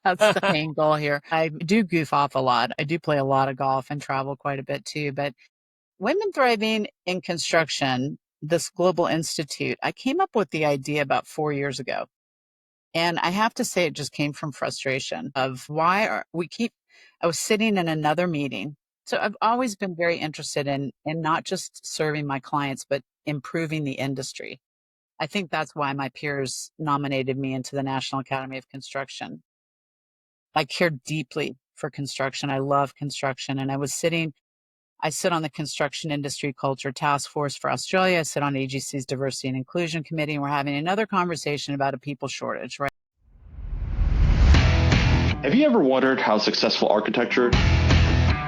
That's the main goal here. I do goof off a lot. I do play a lot of golf and travel quite a bit too. But Women Thriving in Construction, this global institute, I came up with the idea about 4 years ago. And I have to say, it just came from frustration of I was sitting in another meeting. So I've always been very interested in not just serving my clients, but improving the industry. I think that's why my peers nominated me into the National Academy of Construction. I care deeply for construction. I love construction. And I sit on the Construction Industry Culture Task Force for Australia. I sit on AGC's Diversity and Inclusion Committee, and we're having another conversation about a people shortage, right? Have you ever wondered how successful architecture,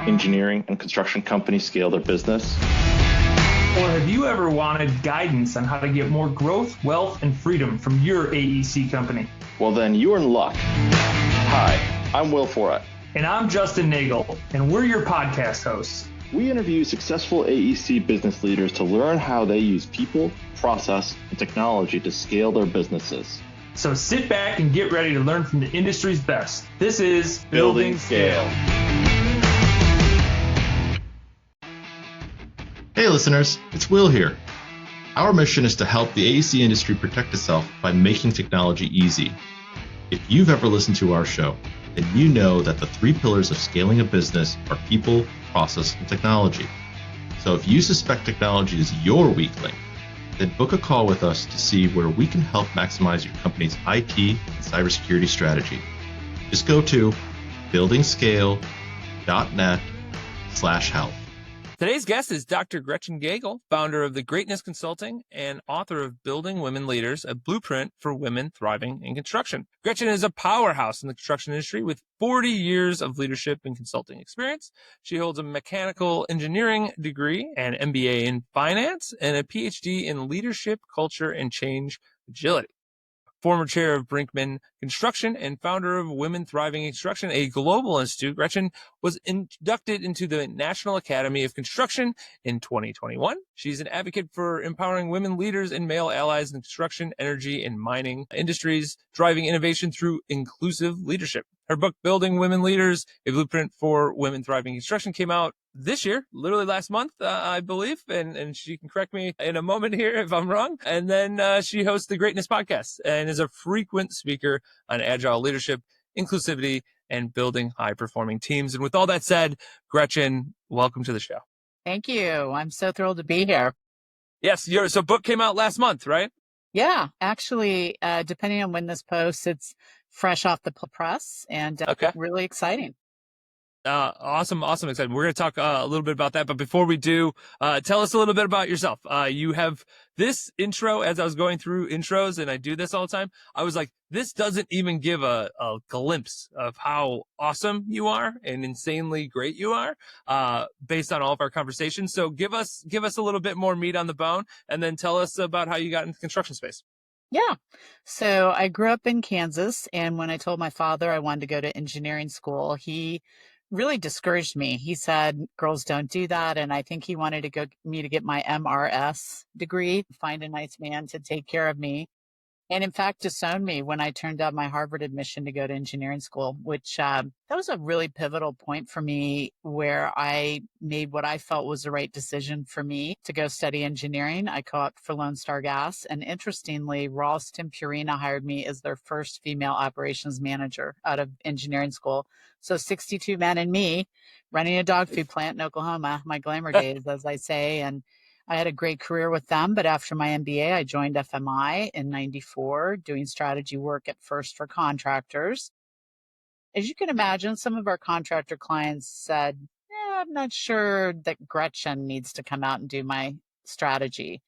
engineering, and construction companies scale their business? Or have you ever wanted guidance on how to get more growth, wealth, and freedom from your AEC company? Well, then you're in luck. Hi, I'm Will Forat. And I'm Justin Nagel, and we're your podcast hosts. We interview successful AEC business leaders to learn how they use people, process, and technology to scale their businesses. So sit back and get ready to learn from the industry's best. This is Building Scale. Hey listeners, it's Will here. Our mission is to help the AEC industry protect itself by making technology easy. If you've ever listened to our show, then you know that the 3 pillars of scaling a business are people, process, and technology. So if you suspect technology is your weak link, then book a call with us to see where we can help maximize your company's IT and cybersecurity strategy. Just go to buildingscale.net/help. Today's guest is Dr. Gretchen Gagel, founder of the Greatness Consulting and author of Building Women Leaders, a blueprint for women thriving in construction. Gretchen is a powerhouse in the construction industry with 40 years of leadership and consulting experience. She holds a mechanical engineering degree, an MBA in finance, and a PhD in leadership, culture, and change agility. Former chair of Brinkman Construction and founder of Women Thriving in Construction, a global institute, Gretchen was inducted into the National Academy of Construction in 2021. She's an advocate for empowering women leaders and male allies in the construction, energy, and mining industries, driving innovation through inclusive leadership. Her book, Building Women Leaders, a Blueprint for Women Thriving in Construction, came out this year, literally last month, I believe, and she can correct me in a moment here if I'm wrong. And then she hosts the Greatness Podcast and is a frequent speaker on agile leadership, inclusivity, and building high-performing teams. And with all that said, Gretchen, welcome to the show. Thank you. I'm so thrilled to be here. Yes, so book came out last month, right? Yeah, actually, depending on when this posts, it's fresh off the press and really exciting. Awesome. Excited. We're going to talk a little bit about that. But before we do, tell us a little bit about yourself. You have this intro. As I was going through intros, and I do this all the time, I was like, this doesn't even give a glimpse of how awesome you are and insanely great you are, based on all of our conversations. So give us a little bit more meat on the bone, and then tell us about how you got into the construction space. Yeah. So I grew up in Kansas, and when I told my father I wanted to go to engineering school, he really discouraged me. He said, girls don't do that. And I think he wanted me to get my MRS degree, find a nice man to take care of me. And in fact, disowned me when I turned down my Harvard admission to go to engineering school, which that was a really pivotal point for me where I made what I felt was the right decision for me to go study engineering. I co-opted for Lone Star Gas. And interestingly, Ralston Purina hired me as their first female operations manager out of engineering school. So 62 men and me running a dog food plant in Oklahoma, my glamour days, as I say. And I had a great career with them, but after my MBA, I joined FMI in 94, doing strategy work at first for contractors. As you can imagine, some of our contractor clients said, I'm not sure that Gretchen needs to come out and do my strategy.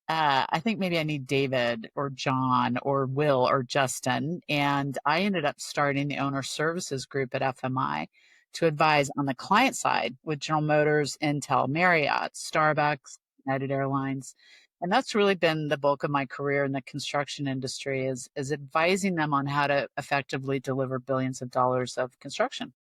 I think maybe I need David or John or Will or Justin. And I ended up starting the owner services group at FMI to advise on the client side with General Motors, Intel, Marriott, Starbucks, United Airlines. And that's really been the bulk of my career in the construction industry is advising them on how to effectively deliver billions of dollars of construction.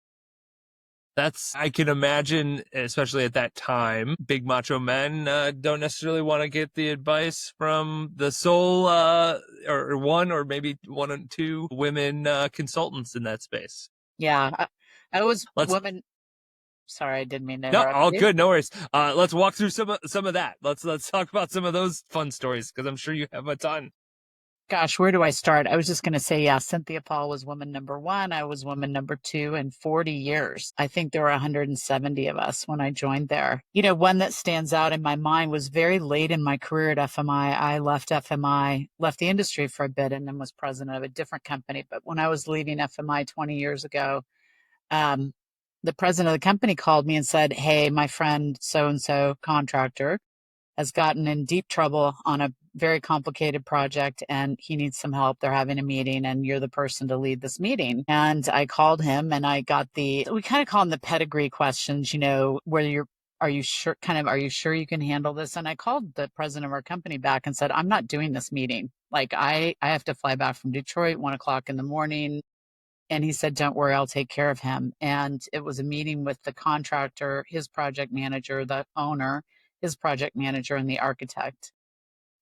I can imagine, especially at that time, big macho men don't necessarily want to get the advice from the sole or one or maybe one or two women consultants in that space. Yeah. I was Let's woman. Sorry, I didn't mean to No, interrupt all you. good, no worries. Let's walk through some of that. Let's talk about some of those fun stories because I'm sure you have a ton. Gosh, where do I start? I was just going to say, yeah, Cynthia Paul was woman number one. I was woman number two in 40 years. I think there were 170 of us when I joined there. One that stands out in my mind was very late in my career at FMI. I left FMI, left the industry for a bit, and then was president of a different company. But when I was leaving FMI 20 years ago, um, the president of the company called me and said, "Hey, my friend so-and-so contractor has gotten in deep trouble on a very complicated project and he needs some help. They're having a meeting and you're the person to lead this meeting." And I called him and I got we kind of call them the pedigree questions, where are you sure, are you sure you can handle this? And I called the president of our company back and said, "I'm not doing this meeting. Like I have to fly back from Detroit, 1 o'clock in the morning." And he said, "Don't worry, I'll take care of him." And it was a meeting with the contractor, his project manager, the owner, his project manager, and the architect.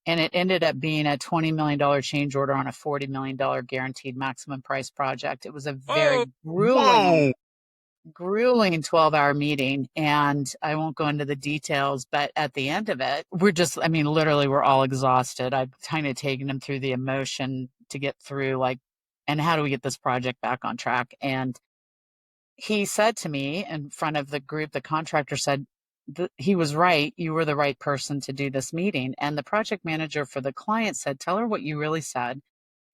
And it ended up being a $20 million change order on a $40 million guaranteed maximum price project. It was a very Oh, whoa! grueling 12-hour meeting. And I won't go into the details, but at the end of it, literally we're all exhausted. I've kind of taken them through the emotion to get through, and how do we get this project back on track? And he said to me in front of the group, the contractor said, he was right. You were the right person to do this meeting. And the project manager for the client said, "Tell her what you really said."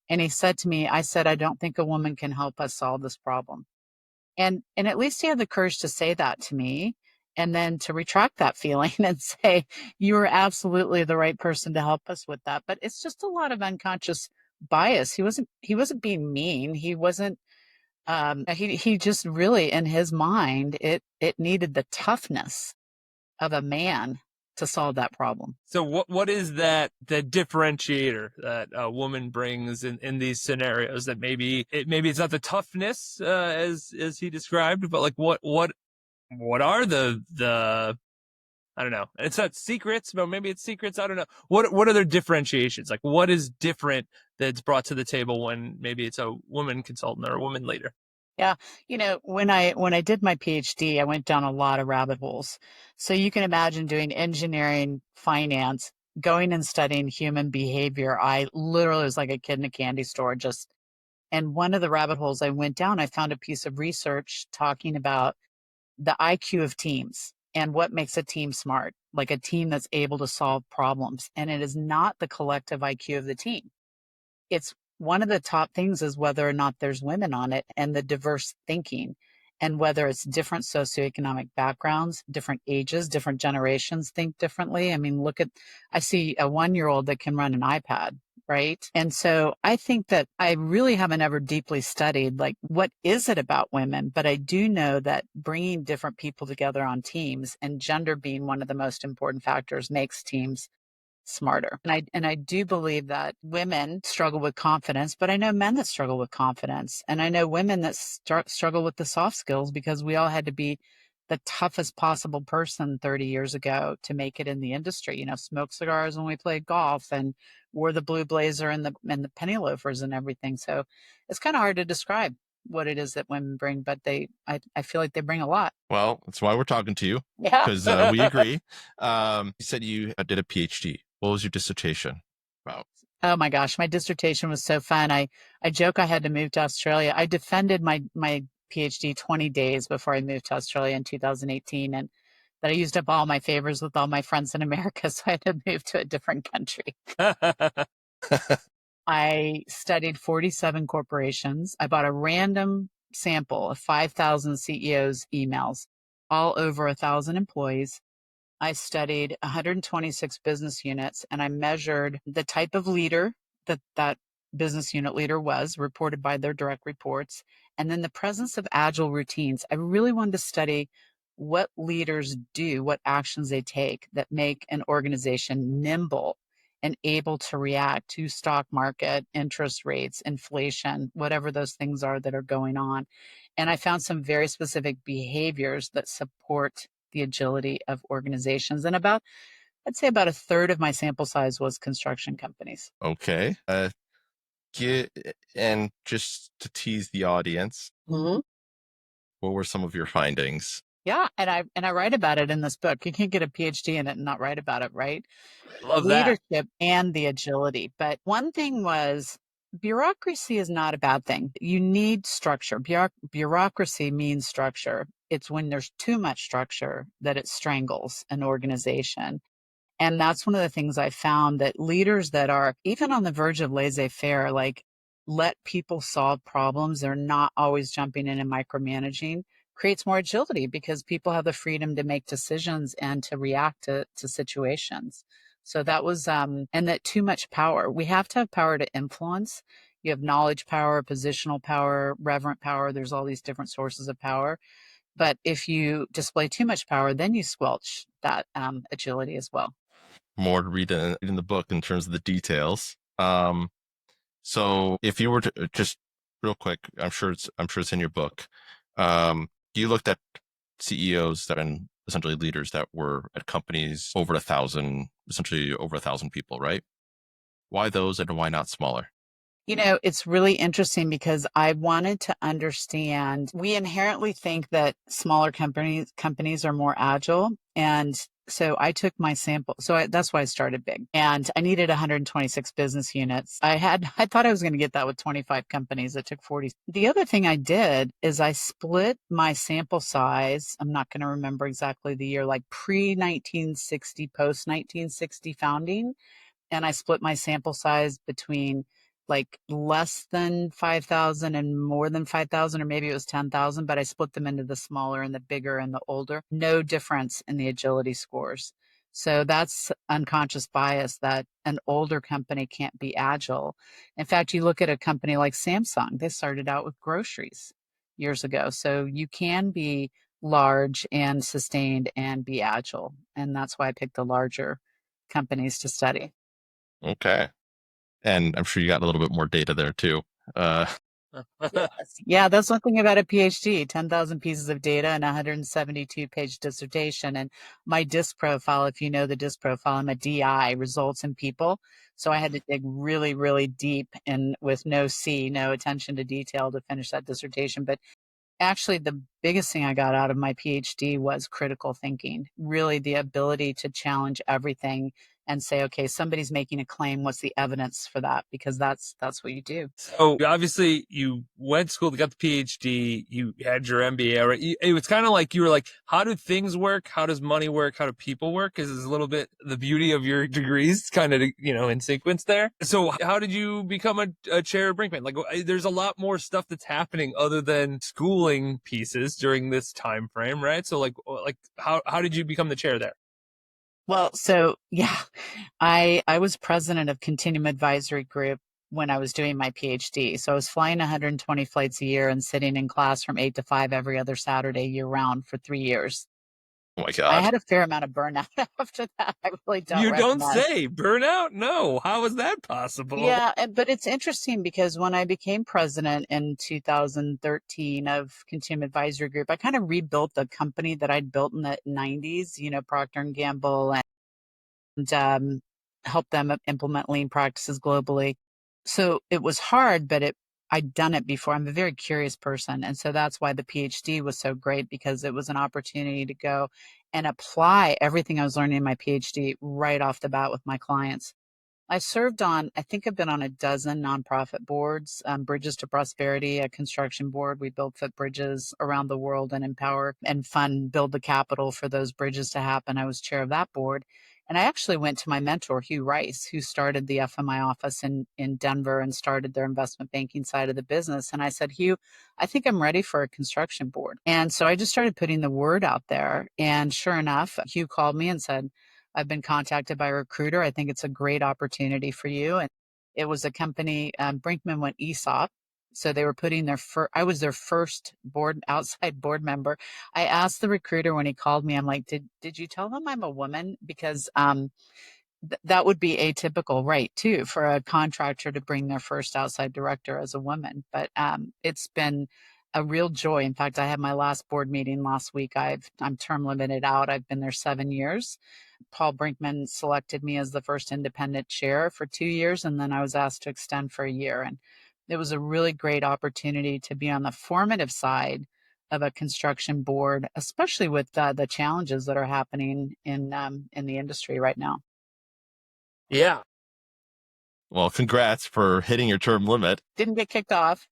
And he said to me, "I said, I don't think a woman can help us solve this problem." And at least he had the courage to say that to me and then to retract that feeling and say, "You were absolutely the right person to help us with that." But it's just a lot of unconscious bias. He wasn't being mean. He wasn't he just really, in his mind, it needed the toughness of a man to solve that problem. So what is that the differentiator that a woman brings in these scenarios that maybe it's not the toughness as he described, but like what are the I don't know. It's not secrets, but maybe it's secrets. I don't know. What are their differentiations? Like what is different that's brought to the table when maybe it's a woman consultant or a woman leader? Yeah. When I did my PhD, I went down a lot of rabbit holes. So you can imagine doing engineering, finance, going and studying human behavior. I literally was like a kid in a candy store, and one of the rabbit holes I went down, I found a piece of research talking about the IQ of teams and what makes a team smart, like a team that's able to solve problems. And it is not the collective IQ of the team. It's one of the top things is whether or not there's women on it and the diverse thinking and whether it's different socioeconomic backgrounds, different ages, different generations think differently. I see a 1-year-old that can run an iPad, right? And so I think that I really haven't ever deeply studied like what is it about women, but I do know that bringing different people together on teams and gender being one of the most important factors makes teams smarter. And I do believe that women struggle with confidence, but I know men that struggle with confidence. And I know women that struggle with the soft skills because we all had to be the toughest possible person 30 years ago to make it in the industry. Smoke cigars when we played golf and wore the blue blazer and the penny loafers and everything. So it's kind of hard to describe what it is that women bring, but I feel like they bring a lot. Well, that's why we're talking to you, Yeah. because we agree. You said you did a PhD. What was your dissertation about? Oh my gosh, my dissertation was so fun. I joke I had to move to Australia. I defended my PhD 20 days before I moved to Australia in 2018, and that I used up all my favors with all my friends in America, so I had to move to a different country. I studied 47 corporations. I bought a random sample of 5,000 CEOs' emails, all over 1,000 employees. I studied 126 business units and I measured the type of leader that business unit leader was, reported by their direct reports, and then the presence of agile routines. I really wanted to study what leaders do, what actions they take that make an organization nimble and able to react to stock market, interest rates, inflation, whatever those things are that are going on. And I found some very specific behaviors that support the agility of organizations. And I'd say about a third of my sample size was construction companies. Okay. And just to tease the audience, Mm-hmm. what were some of your findings? Yeah, and I write about it in this book. You can't get a PhD in it and not write about it, right? Love that. Leadership and the agility. But one thing was bureaucracy is not a bad thing. You need structure. Bureaucracy means structure. It's when there's too much structure that it strangles an organization. And that's one of the things I found, that leaders that are even on the verge of laissez-faire, like let people solve problems, they're not always jumping in and micromanaging, creates more agility because people have the freedom to make decisions and to react to situations. So that was, and that too much power. We have to have power to influence. You have knowledge power, positional power, reverent power. There's all these different sources of power. But if you display too much power, then you squelch that agility as well. More to read in the book in terms of the details. So if you were to just real quick, I'm sure it's in your book. You looked at CEOs and essentially leaders that were at companies over 1,000, essentially over 1,000 people, right? Why those and why not smaller? You know, it's really interesting because I wanted to understand, we inherently think that smaller companies are more agile. And so I took my sample. That's why I started big, and I needed 126 business units. I thought I was going to get that with 25 companies. It took 40. The other thing I did is I split my sample size. I'm not going to remember exactly the year, like pre 1960, post 1960 founding. And I split my sample size between like less than 5,000 and more than 5,000, or maybe it was 10,000, but I split them into the smaller and the bigger and the older. No difference in the agility scores. So that's unconscious bias, that an older company can't be agile. In fact, you look at a company like Samsung, they started out with groceries years ago. So you can be large and sustained and be agile. And that's why I picked the larger companies to study. Okay. And I'm sure you got a little bit more data there too. Uh, Yes. Yeah, that's one thing about a PhD, 10,000 pieces of data and a 172-page dissertation. And my DISC profile, if you know the DISC profile, I'm a DI, results in people. So I had to dig really, really deep and with no attention to detail to finish that dissertation. But actually, the biggest thing I got out of my PhD was critical thinking, really the ability to challenge everything and say, okay, somebody's making a claim. What's the evidence for that? Because that's what you do. So obviously you went to school, got the PhD, you had your MBA, right? It was kind of like you were like, how do things work? How does money work? How do people work? Is a little bit the beauty of your degrees kind of, in sequence there. So how did you become a chair of Brinkman? Like there's a lot more stuff that's happening other than schooling pieces during this time frame, right? So like how did you become the chair there? Well, so yeah, I was president of Continuum Advisory Group when I was doing my PhD. So I was flying 120 flights a year and sitting in class from 8 to 5 every other Saturday year round for 3 years. oh my I God. had a fair amount of burnout after that. I really don't You don't recommend. say. Burnout? No. How is that possible? Yeah, but it's interesting because when I became president in 2013 of Continuum Advisory Group, I kind of rebuilt the company that I'd built in the 90s, Procter and Gamble, and help them implement lean practices globally. So it was hard, but I'd done it before. I'm a very curious person. And so that's why the PhD was so great, because it was an opportunity to go and apply everything I was learning in my PhD right off the bat with my clients. I think I've been on a dozen nonprofit boards, Bridges to Prosperity, a construction board. We build footbridges around the world and empower and build the capital for those bridges to happen. I was chair of that board. And I actually went to my mentor, Hugh Rice, who started the FMI office in Denver and started their investment banking side of the business. And I said, Hugh, I think I'm ready for a construction board. And so I just started putting the word out there. And sure enough, Hugh called me and said, I've been contacted by a recruiter. I think it's a great opportunity for you. And it was a company, Brinkman went ESOP. So they were putting I was their first outside board member. I asked the recruiter when he called me, I'm like, did you tell them I'm a woman? Because that would be atypical, right, too, for a contractor to bring their first outside director as a woman. But it's been a real joy. In fact, I had my last board meeting last week. I'm term limited out. I've been there 7 years. Paul Brinkman selected me as the first independent chair for 2 years, and then I was asked to extend for a year. And it was a really great opportunity to be on the formative side of a construction board, especially with the challenges that are happening in the industry right now. Yeah. Well, congrats for hitting your term limit. Didn't get kicked off.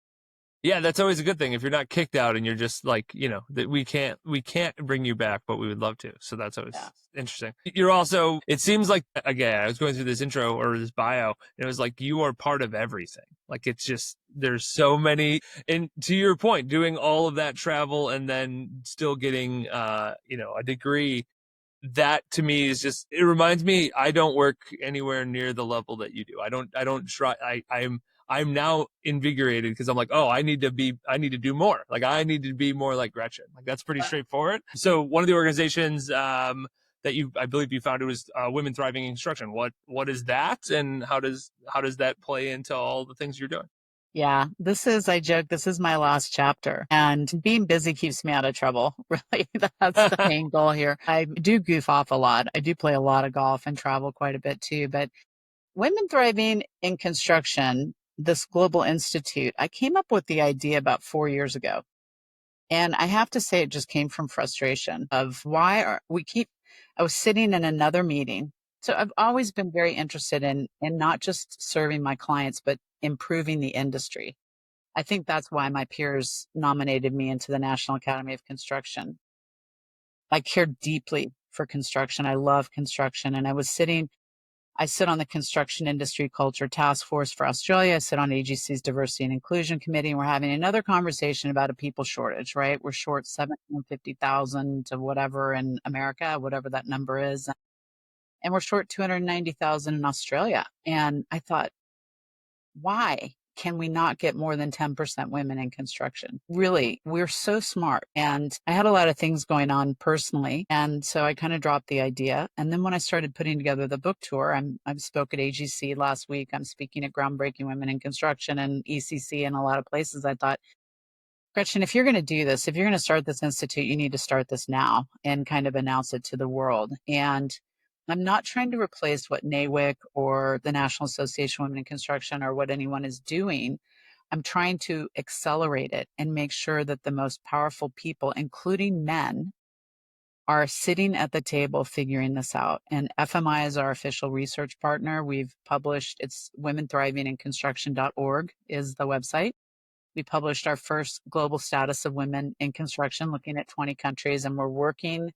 Yeah, that's always a good thing if you're not kicked out and you're just like, that we can't bring you back, but we would love to. So that's always interesting. You're also, it seems like, again, I was going through this intro or this bio, and it was like you are part of everything. Like it's just, there's so many, and to your point, doing all of that travel and then still getting a degree, that to me is just, it reminds me, I don't work anywhere near the level that you do. I don't try. I'm now invigorated because I'm like, oh, I need to do more. Like I need to be more like Gretchen. Like that's pretty straightforward. So one of the organizations, that I believe you founded was Women Thriving in Construction. What is that, and how does that play into all the things you're doing? Yeah, I joke, this is my last chapter, and being busy keeps me out of trouble. Really, that's the main goal here. I do goof off a lot. I do play a lot of golf and travel quite a bit too, but Women Thriving in Construction, this global institute, I came up with the idea about 4 years ago. And I have to say, it just came from frustration of I was sitting in another meeting. So I've always been very interested in not just serving my clients, but improving the industry. I think that's why my peers nominated me into the National Academy of Construction. I care deeply for construction. I love construction. And I sit on the Construction Industry Culture Task Force for Australia. I sit on AGC's Diversity and Inclusion Committee, and we're having another conversation about a people shortage, right? We're short 750,000 to whatever in America, whatever that number is. And we're short 290,000 in Australia. And I thought, why can we not get more than 10% women in construction? Really, we're so smart. And I had a lot of things going on personally. And so I kind of dropped the idea. And then when I started putting together the book tour, I spoke at AGC last week. I'm speaking at Groundbreaking Women in Construction and ECC and a lot of places. I thought, Gretchen, if you're going to do this, if you're going to start this institute, you need to start this now and kind of announce it to the world. And I'm not trying to replace what NAWIC or the National Association of Women in Construction or what anyone is doing. I'm trying to accelerate it and make sure that the most powerful people, including men, are sitting at the table figuring this out. And FMI is our official research partner. We've published, it's womenthrivinginconstruction.org is the website. We published our first global status of women in construction, looking at 20 countries, and we're working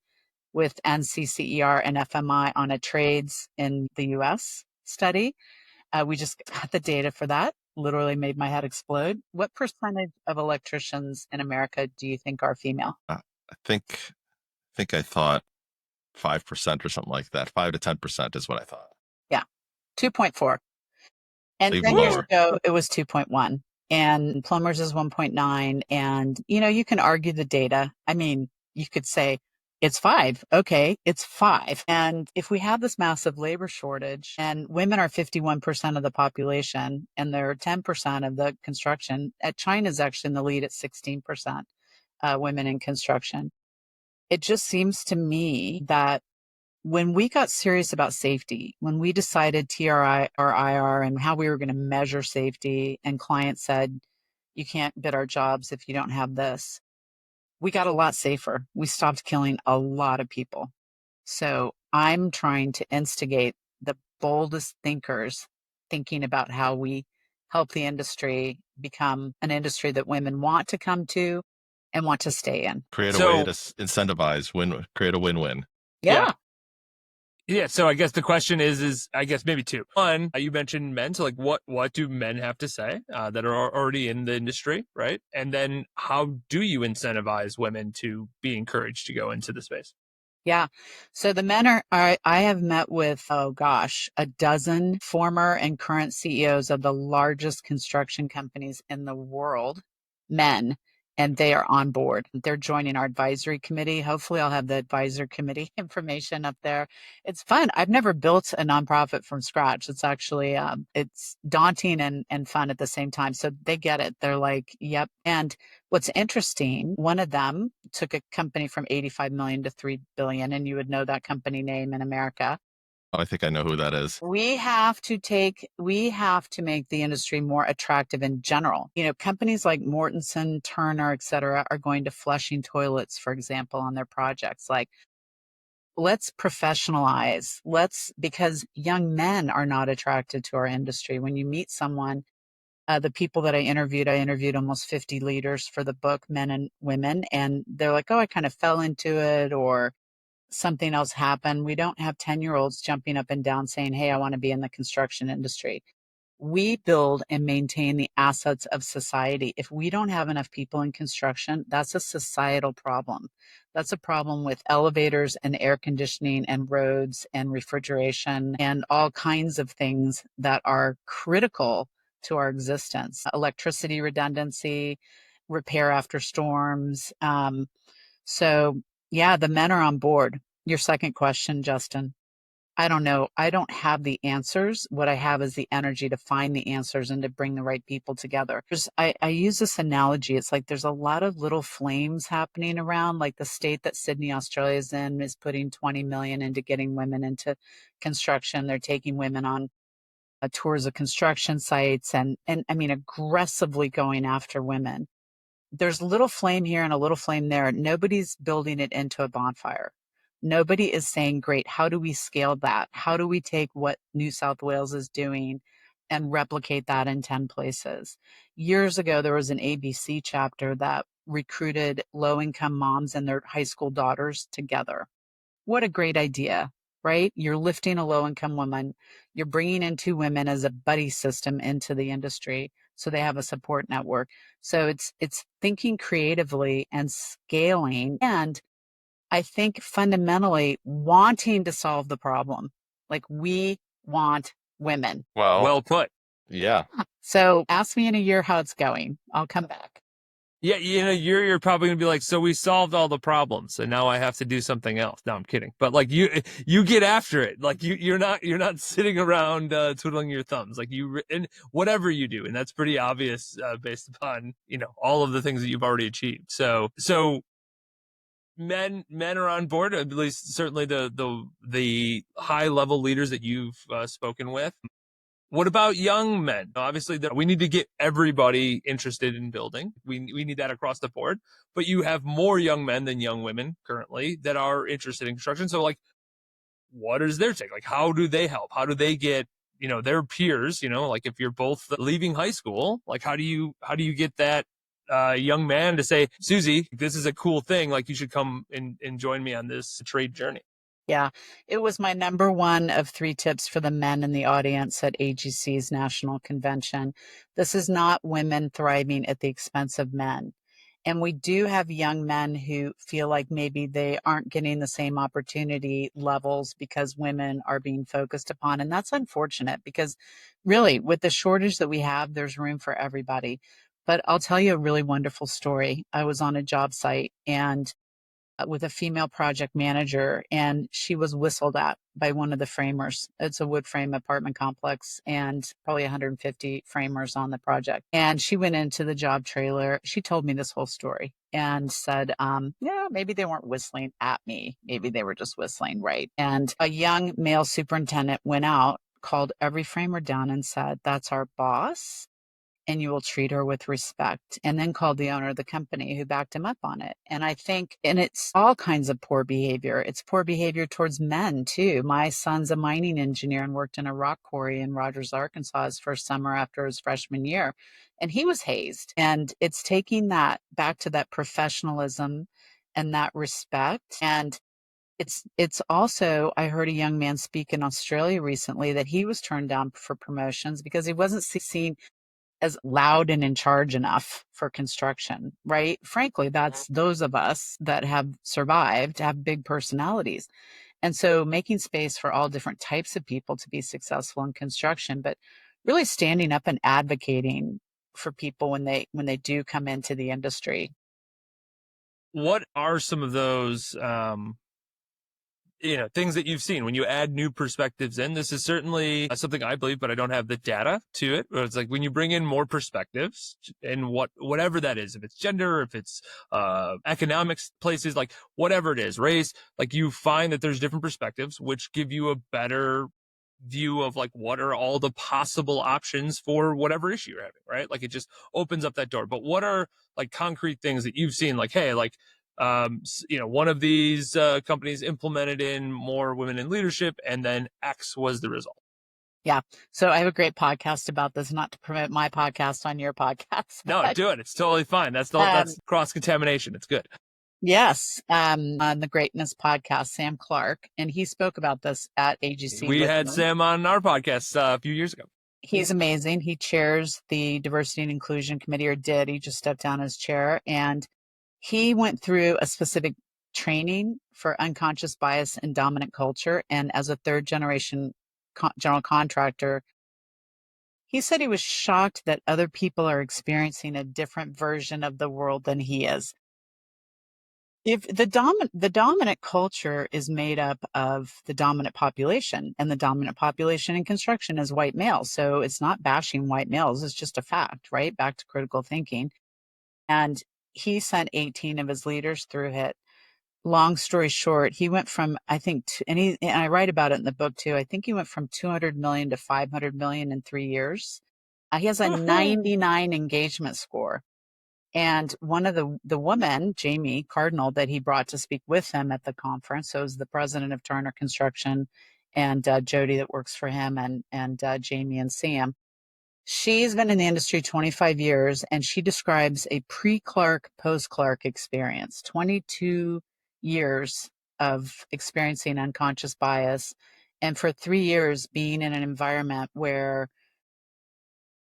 with NCCER and FMI on a trades in the US study. We just got the data for that. Literally made my head explode. What percentage of electricians in America do you think are female? I think I thought 5% or something like that. 5 to 10% is what I thought. Yeah, 2.4. And Even 10 years lower. ago, it was 2.1. And plumbers is 1.9. And, you can argue the data. I mean, you could say it's 5. Okay, it's 5. And if we have this massive labor shortage and women are 51% of the population and they're 10% of the construction, China's actually in the lead at 16% women in construction. It just seems to me that when we got serious about safety, when we decided TRI or IR and how we were going to measure safety, and clients said, you can't bid our jobs if you don't have this, we got a lot safer. We stopped killing a lot of people. So I'm trying to instigate the boldest thinkers thinking about how we help the industry become an industry that women want to come to and want to stay in. Create a way to incentivize, create a win-win. Yeah. Yeah, so I guess the question is I guess maybe two. One, you mentioned men, so like what do men have to say that are already in the industry, right? And then how do you incentivize women to be encouraged to go into the space? Yeah. So the men I have met with, a dozen former and current CEOs of the largest construction companies in the world, men. and they are on board. They're joining our advisory committee. Hopefully I'll have the advisory committee information up there. It's fun. I've never built a nonprofit from scratch. It's actually, it's daunting and fun at the same time. So they get it. They're like, yep. And what's interesting, one of them took a company from 85 million to 3 billion, and you would know that company name in America. Oh, I think I know who that is. We have to make the industry more attractive in general. Companies like Mortenson, Turner, et cetera, are going to flushing toilets, for example, on their projects. Like, let's professionalize. Because young men are not attracted to our industry. When you meet someone, the people that I interviewed almost 50 leaders for the book, Men and Women, and they're like, oh, I kind of fell into it, or something else happened. We don't have 10-year-olds jumping up and down saying, hey, I want to be in the construction industry. We build and maintain the assets of society. If we don't have enough people in construction, that's a societal problem. That's a problem with elevators and air conditioning and roads and refrigeration and all kinds of things that are critical to our existence. Electricity redundancy, repair after storms. So yeah, the men are on board. Your second question, Justin. I don't know. I don't have the answers. What I have is the energy to find the answers and to bring the right people together. I use this analogy. It's like there's a lot of little flames happening around, like the state that Sydney, Australia is in is putting 20 million into getting women into construction. They're taking women on tours of construction sites and I mean, aggressively going after women. There's a little flame here and a little flame there. Nobody's building it into a bonfire. Nobody is saying, great, how do we scale that? How do we take what New South Wales is doing and replicate that in 10 places? Years ago, there was an ABC chapter that recruited low-income moms and their high school daughters together. What a great idea, right? You're lifting a low-income woman. You're bringing in two women as a buddy system into the industry so they have a support network. So it's thinking creatively and scaling, and I think fundamentally wanting to solve the problem. Like, we want women. Well put. Yeah. So ask me in a year how it's going. I'll come back. Yeah, you're probably gonna be like, so we solved all the problems, and now I have to do something else. No, I'm kidding. But like you get after it. Like you're not sitting around twiddling your thumbs. Like and whatever you do, and that's pretty obvious based upon all of the things that you've already achieved. So men are on board, at least certainly the high level leaders that you've spoken with. What about young men? Obviously, we need to get everybody interested in building. We need that across the board. But you have more young men than young women currently that are interested in construction. So, like, what is their take? Like, how do they help? How do they get their peers? Like if you're both leaving high school, like how do you get that young man to say, Susie, this is a cool thing. Like you should come and join me on this trade journey. Yeah, it was my number one of 3 tips for the men in the audience at AGC's national convention. This is not women thriving at the expense of men. And we do have young men who feel like maybe they aren't getting the same opportunity levels because women are being focused upon. And that's unfortunate because really, with the shortage that we have, there's room for everybody. But I'll tell you a really wonderful story. I was on a job site and with a female project manager, and she was whistled at by one of the framers. It's a wood frame apartment complex and probably 150 framers on the project. And she went into the job trailer. She told me this whole story and said, yeah, maybe they weren't whistling at me. Maybe they were just whistling, right? And a young male superintendent went out, called every framer down and said, that's our boss, and you will treat her with respect, and then called the owner of the company who backed him up on it. And I think, and it's all kinds of poor behavior. It's poor behavior towards men too. My son's a mining engineer and worked in a rock quarry in Rogers, Arkansas his first summer after his freshman year. And he was hazed. And it's taking that back to that professionalism and that respect. And it's also, I heard a young man speak in Australia recently that he was turned down for promotions because he wasn't seen as loud and in charge enough for construction, right? Frankly, that's those of us that have survived have big personalities. And so making space for all different types of people to be successful in construction, but really standing up and advocating for people when they do come into the industry. what are some of those things that you've seen when you add new perspectives in? This is certainly something I believe, but I don't have the data to it. But it's like when you bring in more perspectives and whatever that is, if it's gender, if it's economics, places, like whatever it is, race, like you find that there's different perspectives, which give you a better view of like what are all the possible options for whatever issue you're having, right? Like it just opens up that door. But what are like concrete things that you've seen, like, hey, like one of these companies implemented in more women in leadership, and then X was the result. Yeah. So I have a great podcast about this, not to promote my podcast on your podcast. No, do it. It's totally fine. That's cross contamination. It's good. Yes. On the Greatness podcast, Sam Clark, and he spoke about this at AGC. We had Sam on our podcast a few years ago. He's amazing. He chairs the Diversity and Inclusion Committee, or did. He just stepped down as chair, and he went through a specific training for unconscious bias and dominant culture. And as a third generation general contractor, he said he was shocked that other people are experiencing a different version of the world than he is. If the dominant culture is made up of the dominant population, and the dominant population in construction is white males. So it's not bashing white males. It's just a fact, right? Back to critical thinking. And he sent 18 of his leaders through it. Long story short, he went from, I think, and I write about it in the book too. I think he went from 200 million to 500 million in 3 years. He has a 99 engagement score. And one of the women, Jamie Cardinal, that he brought to speak with him at the conference, so it was the president of Turner Construction, and Jody that works for him, and Jamie and Sam. She's been in the industry 25 years, and she describes a pre-Clark, post-Clark experience, 22 years of experiencing unconscious bias, and for 3 years being in an environment where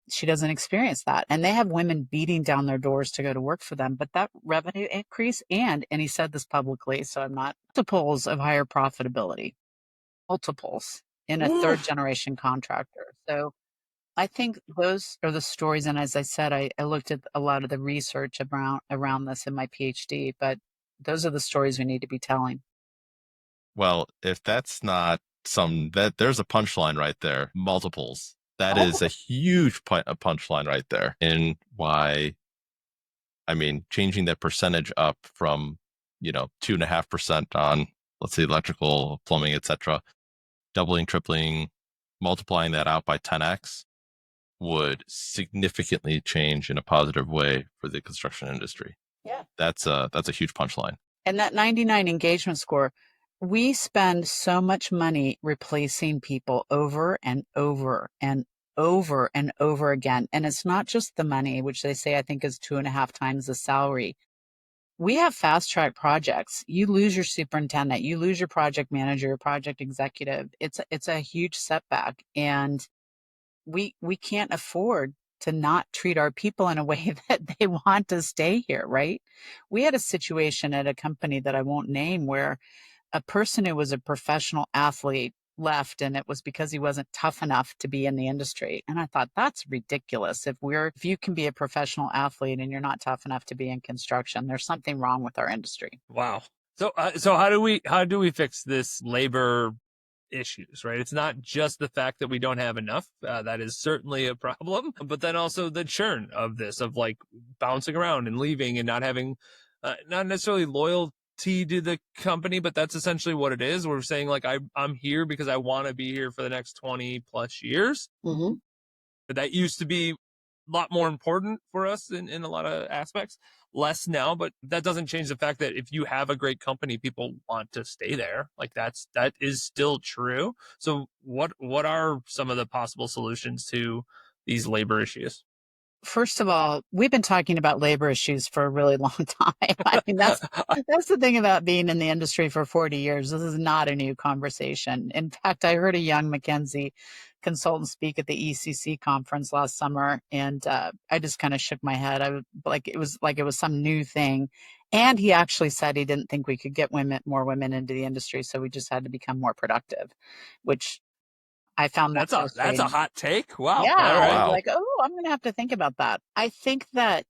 she doesn't experience that. And they have women beating down their doors to go to work for them. But that revenue increase, and he said this publicly, so I'm not, multiples of higher profitability, multiples in a third generation contractor. So I think those are the stories. And as I said, I looked at a lot of the research around this in my PhD, but those are the stories we need to be telling. Well, if that's not there's a punchline right there. Multiples. That is a huge punchline right there in why, I mean, changing that percentage up from, 2.5% on, let's say, electrical, plumbing, etc., doubling, tripling, multiplying that out by 10x would significantly change in a positive way for the construction industry. Yeah. That's a huge punchline. And that 99 engagement score, we spend so much money replacing people over and over and over and over again. And it's not just the money, which they say I think is 2.5 times the salary. We have fast track projects. You lose your superintendent, you lose your project manager, your project executive. It's a huge setback. And we can't afford to not treat our people in a way that they want to stay here, right? We had a situation at a company that I won't name where a person who was a professional athlete left, and it was because he wasn't tough enough to be in the industry. And I thought, that's ridiculous. If you can be a professional athlete and you're not tough enough to be in construction, there's something wrong with our industry. Wow. So how do we fix this labor issues, right? It's not just the fact that we don't have enough. That is certainly a problem, but then also the churn of this, of like bouncing around and leaving and not having, not necessarily loyalty to the company, but that's essentially what it is. We're saying like, I'm here because I want to be here for the next 20 plus years. Mm-hmm. That used to be a lot more important for us in a lot of aspects. Less now, but that doesn't change the fact that if you have a great company, people want to stay there. Like that is still true. So what are some of the possible solutions to these labor issues? First of all, we've been talking about labor issues for a really long time. I mean, that's the thing about being in the industry for 40 years. This is not a new conversation. In fact, I heard a young McKinsey consultant speak at the ECC conference last summer, and I just kind of shook my head. It was some new thing. And he actually said he didn't think we could get more women into the industry, so we just had to become more productive, which I found that's a hot take. Wow. Yeah. All right. Wow. Like, oh, I'm going to have to think about that. I think that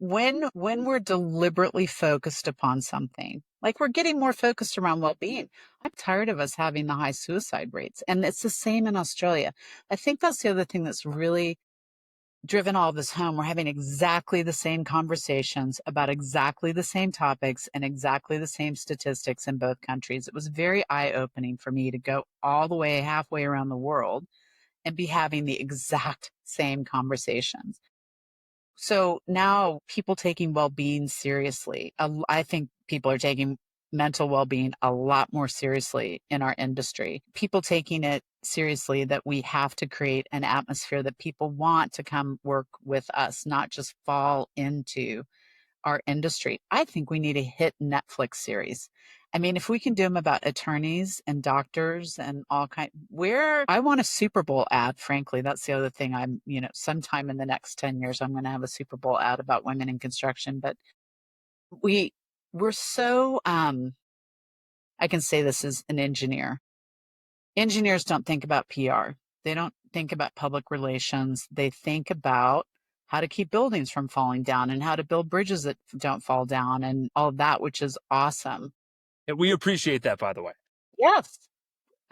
when we're deliberately focused upon something, like we're getting more focused around well-being. I'm tired of us having the high suicide rates, and it's the same in Australia. I think that's the other thing that's really driven all of this home. We're having exactly the same conversations about exactly the same topics and exactly the same statistics in both countries. It was very eye-opening for me to go all the way halfway around the world and be having the exact same conversations. So now people taking well-being seriously. I think people are taking mental well-being a lot more seriously in our industry. People taking it seriously that we have to create an atmosphere that people want to come work with us, not just fall into our industry. I think we need a hit Netflix series. I mean, if we can do them about attorneys and doctors and all kind, where I want a Super Bowl ad, frankly, that's the other thing. Sometime in the next 10 years, I'm going to have a Super Bowl ad about women in construction. But we, we're so, I can say this as an engineer. Engineers don't think about PR. They don't think about public relations. They think about how to keep buildings from falling down and how to build bridges that don't fall down and all of that, which is awesome. And we appreciate that, by the way. Yes.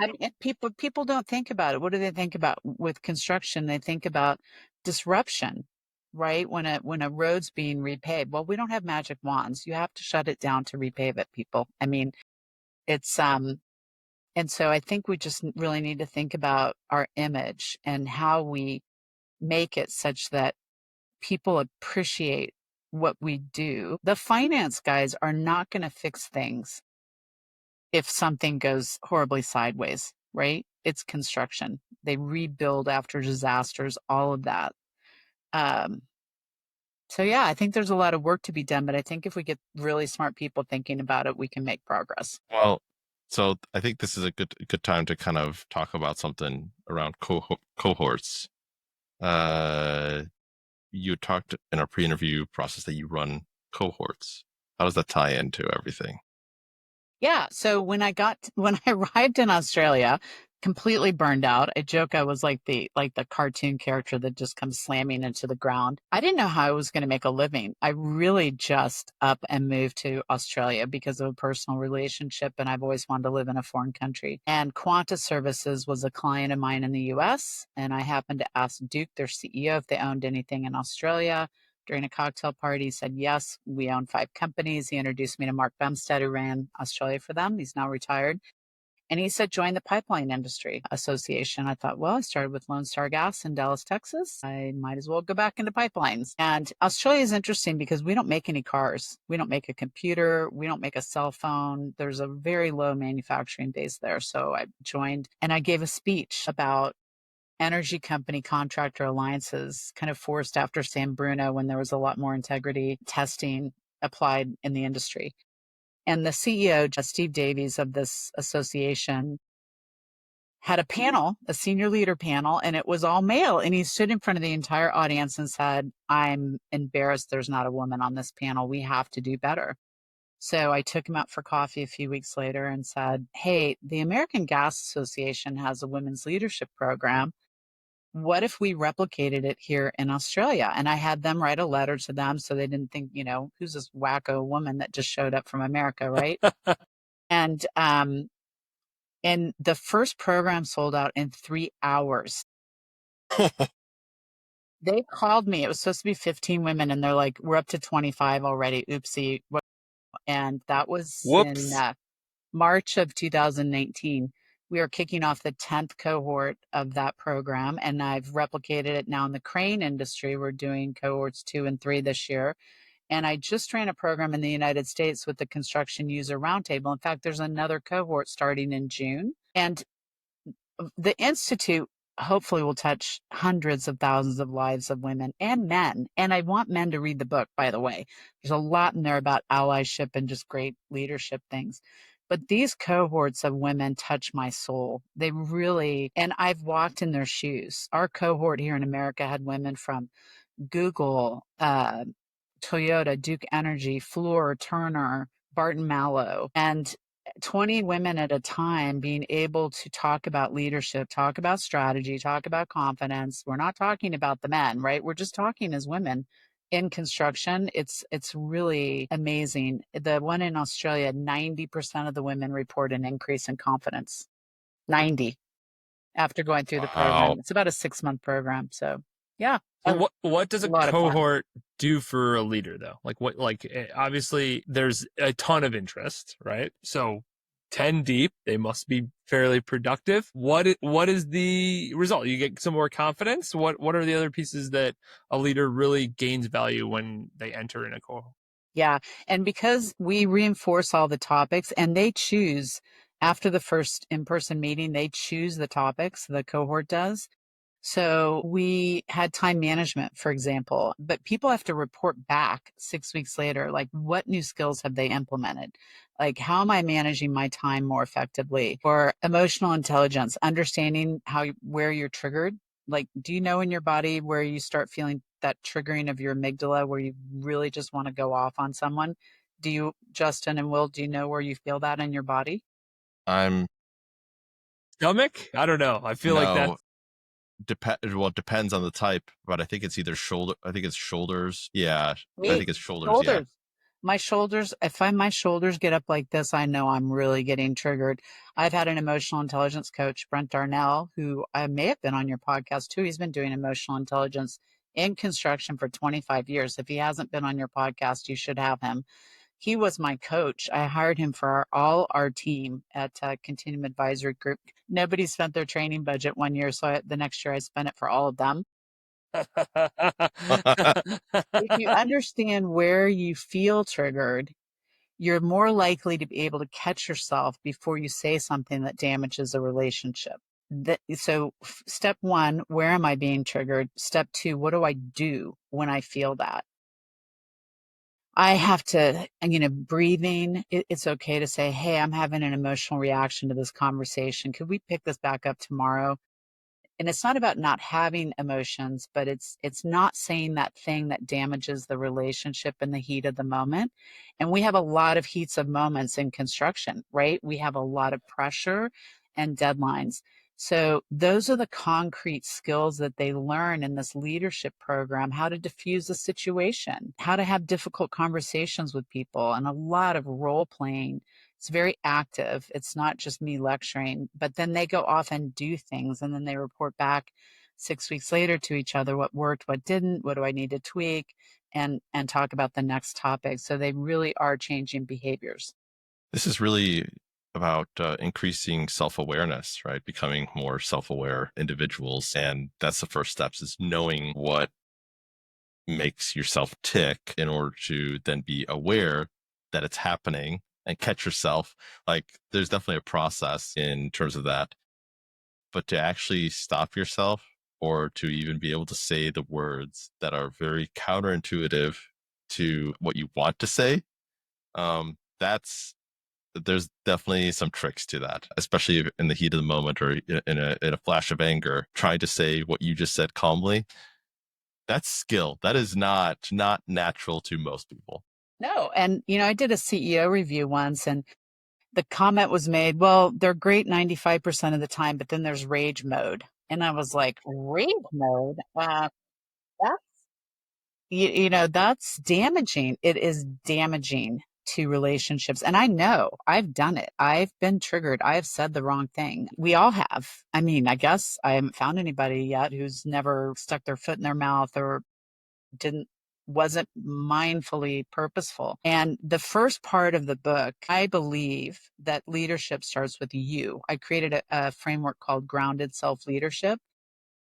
I mean, people don't think about it. What do they think about with construction? They think about disruption, right? When a road's being repaved. Well, we don't have magic wands. You have to shut it down to repave it, people. I mean, it's and so I think we just really need to think about our image and how we make it such that people appreciate what we do. The finance guys are not going to fix things if something goes horribly sideways, right? It's construction. They rebuild after disasters, all of that. Um, so yeah, I think there's a lot of work to be done, but I think if we get really smart people thinking about it, we can make progress. Well, so I think this is a good time to kind of talk about something around cohorts. You talked in our pre-interview process that you run cohorts. How does that tie into everything? Yeah. So when I arrived in Australia, completely burned out. I joke I was like the cartoon character that just comes slamming into the ground. I didn't know how I was going to make a living. I really just up and moved to Australia because of a personal relationship, and I've always wanted to live in a foreign country. And Quanta Services was a client of mine in the US, and I happened to ask Duke, their CEO, if they owned anything in Australia. During a cocktail party, he said, yes, we own 5 companies. He introduced me to Mark Bumstead, who ran Australia for them. He's now retired. And he said, join the Pipeline Industry Association. I thought, well, I started with Lone Star Gas in Dallas, Texas. I might as well go back into pipelines. And Australia is interesting because we don't make any cars. We don't make a computer. We don't make a cell phone. There's a very low manufacturing base there. So I joined and I gave a speech about energy company contractor alliances, kind of forced after San Bruno when there was a lot more integrity testing applied in the industry. And the CEO, Steve Davies of this association, had a panel, a senior leader panel, and it was all male. And he stood in front of the entire audience and said, I'm embarrassed there's not a woman on this panel. We have to do better. So I took him out for coffee a few weeks later and said, hey, the American Gas Association has a women's leadership program. What if we replicated it here in Australia? And I had them write a letter to them so they didn't think, who's this wacko woman that just showed up from America, right? and the first program sold out in 3 hours. They called me. It was supposed to be 15 women, and they're like, we're up to 25 already. Oopsie. And that was Whoops. in March of 2019. We are kicking off the 10th cohort of that program, and I've replicated it now in the crane industry. We're doing cohorts 2 and 3 this year. And I just ran a program in the United States with the Construction User Roundtable. In fact, there's another cohort starting in June. And the Institute hopefully will touch hundreds of thousands of lives of women and men. And I want men to read the book, by the way. There's a lot in there about allyship and just great leadership things. But these cohorts of women touch my soul. They really, and I've walked in their shoes. Our cohort here in America had women from Google, Toyota, Duke Energy, Fluor, Turner, Barton Mallow, and 20 women at a time being able to talk about leadership, talk about strategy, talk about confidence. We're not talking about the men, right? We're just talking as women in construction, it's really amazing. The one in Australia, 90% of the women report an increase in confidence. 90 after going through the program. Wow. It's about a 6-month program. So yeah, So a what does a lot of fun. cohort do for a leader though? Obviously there's a ton of interest, right? So 10 deep, they must be fairly productive. What is the result? You get some more confidence? What are the other pieces that a leader really gains value when they enter in a cohort? Yeah. And because we reinforce all the topics and they choose after the first in-person meeting, they choose the topics, the cohort does. So we had time management, for example, but people have to report back 6 weeks later, like what new skills have they implemented? Like, how am I managing my time more effectively? Or emotional intelligence, understanding where you're triggered. Like, do you know in your body where you start feeling that triggering of your amygdala where you really just want to go off on someone? Do you, Justin and Will, do you know where you feel that in your body? I'm Stomach? I don't know. I feel like no that's well, it depends on the type, but I think it's either shoulder. I think it's shoulders. Yeah, I Me, think it's shoulders. Yeah. shoulders. My shoulders, if my shoulders get up like this, I know I'm really getting triggered. I've had an emotional intelligence coach, Brent Darnell, who I may have been on your podcast too. He's been doing emotional intelligence in construction for 25 years. If he hasn't been on your podcast, you should have him. He was my coach. I hired him for all our team at Continuum Advisory Group. Nobody spent their training budget one year, so the next year I spent it for all of them. If you understand where you feel triggered, you're more likely to be able to catch yourself before you say something that damages a relationship. So step one, where am I being triggered? Step two, what do I do when I feel that? I have to, breathing. It's okay to say, hey, I'm having an emotional reaction to this conversation. Could we pick this back up tomorrow? And it's not about not having emotions, but it's not saying that thing that damages the relationship in the heat of the moment. And we have a lot of heats of moments in construction, right? We have a lot of pressure and deadlines. So those are the concrete skills that they learn in this leadership program, how to diffuse a situation, how to have difficult conversations with people, and a lot of role playing. It's very active. It's not just me lecturing, but then they go off and do things and then they report back 6 weeks later to each other what worked, what didn't, what do I need to tweak, and talk about the next topic. So they really are changing behaviors. This is really about increasing self-awareness, right? Becoming more self-aware individuals, and that's the first steps is knowing what makes yourself tick in order to then be aware that it's happening and catch yourself. Like there's definitely a process in terms of that, but to actually stop yourself or to even be able to say the words that are very counterintuitive to what you want to say, that's there's definitely some tricks to that, especially in the heat of the moment or in a flash of anger, trying to say what you just said calmly. That's skill. That is not natural to most people. No. And, I did a CEO review once and the comment was made, well, they're great 95% of the time, but then there's rage mode. And I was like, rage mode? That's that's damaging. It is damaging to relationships. And I know I've done it. I've been triggered. I have said the wrong thing. We all have. I mean, I guess I haven't found anybody yet who's never stuck their foot in their mouth or wasn't mindfully purposeful. And the first part of the book, I believe that leadership starts with you. I created a framework called grounded self-leadership,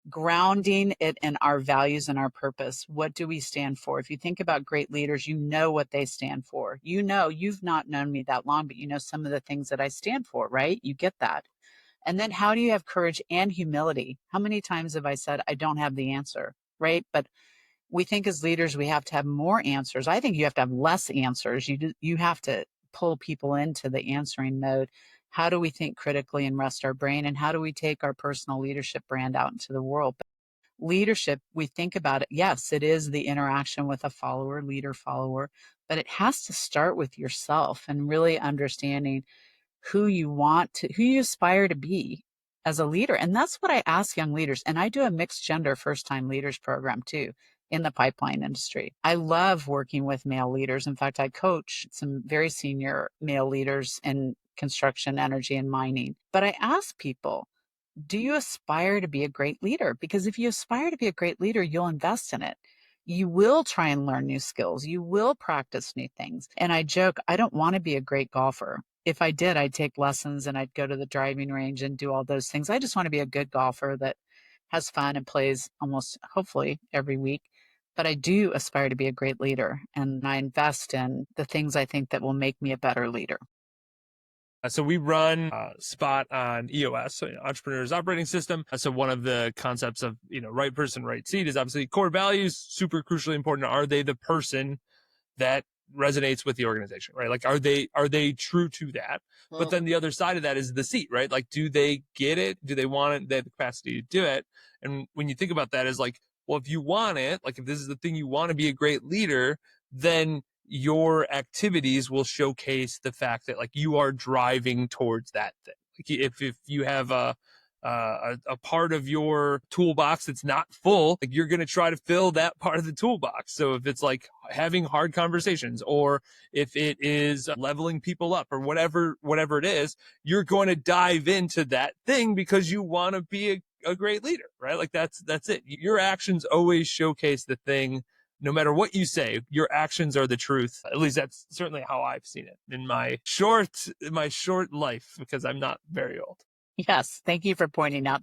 grounding it in our values and our purpose. What do we stand for? If you think about great leaders, you know what they stand for. You've not known me that long, but you know some of the things that I stand for, right? You get that. And then how do you have courage and humility? How many times have I said, I don't have the answer, right? But we think as leaders, we have to have more answers. I think you have to have less answers. You have to pull people into the answering mode. How do we think critically and rest our brain? And how do we take our personal leadership brand out into the world? But leadership, we think about it. Yes, it is the interaction with a follower, leader, follower, but it has to start with yourself and really understanding who you aspire to be as a leader. And that's what I ask young leaders. And I do a mixed gender first time leaders program too. in the pipeline industry. I love working with male leaders. In fact, I coach some very senior male leaders in construction, energy, and mining. But I ask people, do you aspire to be a great leader? Because if you aspire to be a great leader, you'll invest in it. You will try and learn new skills. You will practice new things. And I joke, I don't want to be a great golfer. If I did, I'd take lessons and I'd go to the driving range and do all those things. I just want to be a good golfer that has fun and plays almost, hopefully, every week. But I do aspire to be a great leader, and I invest in the things I think that will make me a better leader. So we run Spot on EOS, so Entrepreneur's Operating System. So one of the concepts of, right person, right seat is obviously core values, super crucially important. Are they the person that resonates with the organization, right? Like, are they true to that? But then the other side of that is the seat, right? Like, do they get it? Do they want it? They have the capacity to do it? And when you think about that as like, well, if you want it, like if this is the thing you want to be a great leader, then your activities will showcase the fact that like you are driving towards that thing. Like if you have a part of your toolbox that's not full, like you're going to try to fill that part of the toolbox. So if it's like having hard conversations, or if it is leveling people up, or whatever it is, you're going to dive into that thing because you want to be a great leader, right? Like that's it. Your actions always showcase the thing. No matter what you say, your actions are the truth. At least that's certainly how I've seen it in my short life, because I'm not very old. Yes, thank you for pointing out.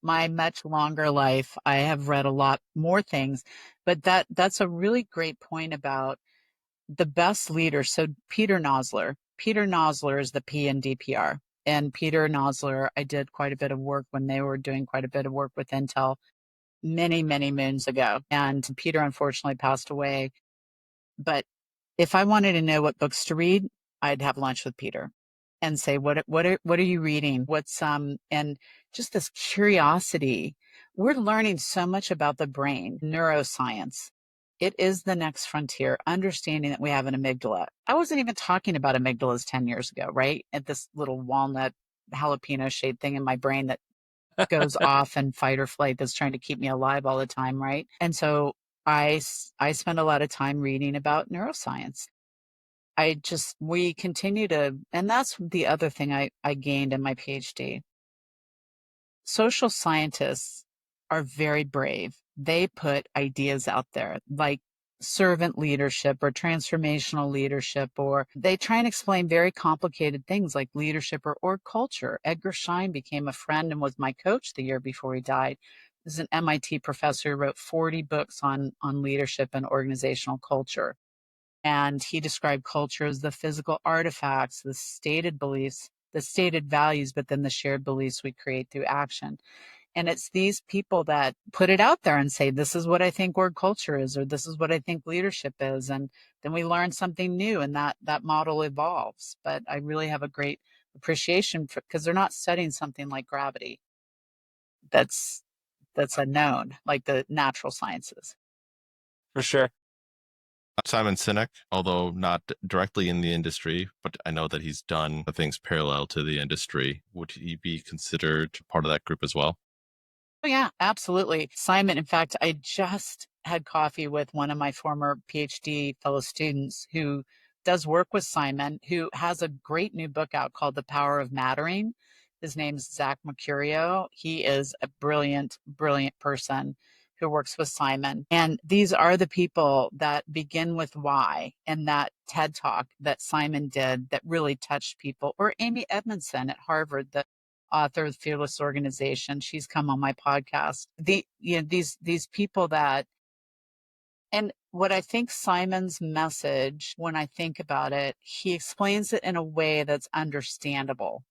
My much longer life, I have read a lot more things, but that's a really great point about the best leader. So Peter Nosler is the P in DPR. And Peter Nosler, I did quite a bit of work when they were doing quite a bit of work with Intel many, many moons ago. And Peter unfortunately passed away. But if I wanted to know what books to read, I'd have lunch with Peter and say, what are you reading? And just this curiosity. We're learning so much about the brain, neuroscience. It is the next frontier, understanding that we have an amygdala. I wasn't even talking about amygdalas 10 years ago, right? At this little walnut jalapeno shaped thing in my brain that goes off in fight or flight that's trying to keep me alive all the time, right? And so I spend a lot of time reading about neuroscience. We continue to, and that's the other thing I gained in my PhD. Social scientists are very brave. They put ideas out there like servant leadership or transformational leadership, or they try and explain very complicated things like leadership or culture. Edgar Schein became a friend and was my coach the year before he died. He's an MIT professor who wrote 40 books on leadership and organizational culture. And he described culture as the physical artifacts, the stated beliefs, the stated values, but then the shared beliefs we create through action. And it's these people that put it out there and say, this is what I think work culture is, or this is what I think leadership is. And then we learn something new, and that model evolves. But I really have a great appreciation for, because they're not studying something like gravity that's unknown, like the natural sciences. For sure. Simon Sinek, although not directly in the industry, but I know that he's done things parallel to the industry. Would he be considered part of that group as well? Oh, yeah, absolutely. Simon, in fact, I just had coffee with one of my former PhD fellow students who does work with Simon, who has a great new book out called The Power of Mattering. His name's Zach Mercurio. He is a brilliant, brilliant person who works with Simon. And these are the people that begin with why, and that TED Talk that Simon did that really touched people, or Amy Edmondson at Harvard, the author of Fearless Organization. She's come on my podcast. These people that, and what I think Simon's message, when I think about it, he explains it in a way that's understandable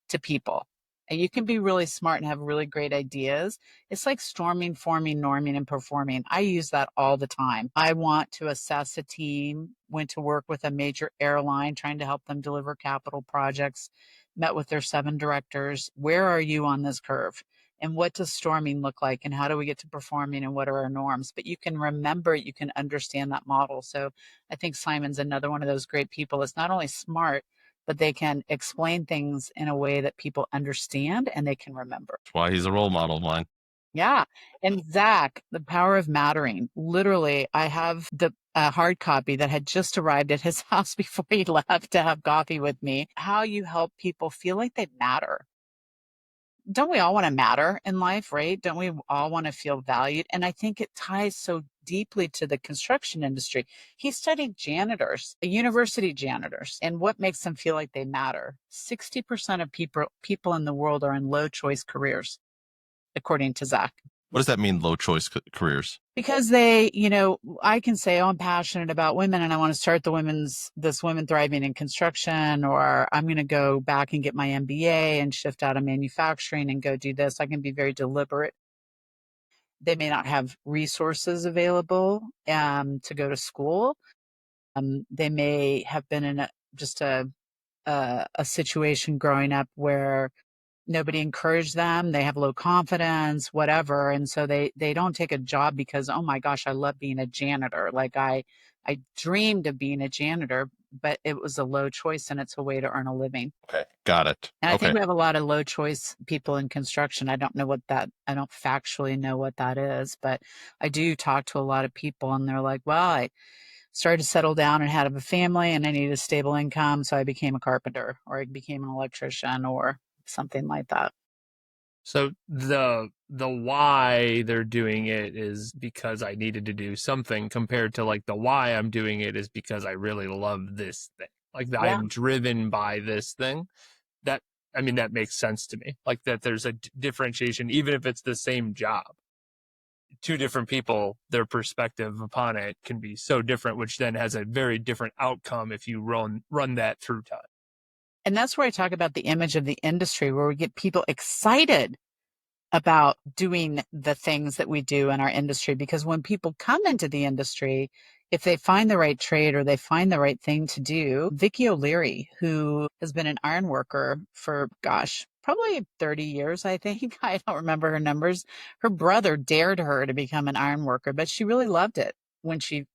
to people. And you can be really smart and have really great ideas. It's like storming, forming, norming, and performing. I use that all the time. I want to assess a team, went to work with a major airline trying to help them deliver capital projects, met with their 7 directors. Where are you on this curve? And what does storming look like? And how do we get to performing? And what are our norms? But you can remember, you can understand that model. So I think Simon's another one of those great people that's not only smart, but they can explain things in a way that people understand and they can remember. That's why he's a role model of mine. Yeah. And Zach, The Power of Mattering. Literally, I have the hard copy that had just arrived at his house before he left to have coffee with me. How you help people feel like they matter. Don't we all want to matter in life, right? Don't we all want to feel valued? And I think it ties so deeply to the construction industry. He studied janitors, university janitors, and what makes them feel like they matter. 60% of people in the world are in low choice careers, according to Zach. What does that mean, low choice careers? Because they, I can say, oh, I'm passionate about women and I want to start this Women Thriving in Construction, or I'm going to go back and get my MBA and shift out of manufacturing and go do this. I can be very deliberate. They may not have resources available to go to school. They may have been in a situation growing up where nobody encouraged them. They have low confidence, whatever. And so they don't take a job because, oh my gosh, I love being a janitor. Like I dreamed of being a janitor, but it was a low choice and it's a way to earn a living. Okay, got it. And I think Okay. we have a lot of low choice people in construction. I don't factually know what that is, but I do talk to a lot of people and they're like, well, I started to settle down and had a family and I needed a stable income. So I became a carpenter or I became an electrician or something like that. So the why they're doing it is because I needed to do something, compared to like the why I'm doing it is because I really love this thing. Like Yeah. I'm driven by this thing. That that makes sense to me. Like that there's a differentiation, even if it's the same job. Two different people, their perspective upon it can be so different, which then has a very different outcome if you run that through time. And that's where I talk about the image of the industry, where we get people excited about doing the things that we do in our industry. Because when people come into the industry, if they find the right trade or they find the right thing to do, Vicky O'Leary, who has been an iron worker for, probably 30 years, I think. I don't remember her numbers. Her brother dared her to become an iron worker, but she really loved it when she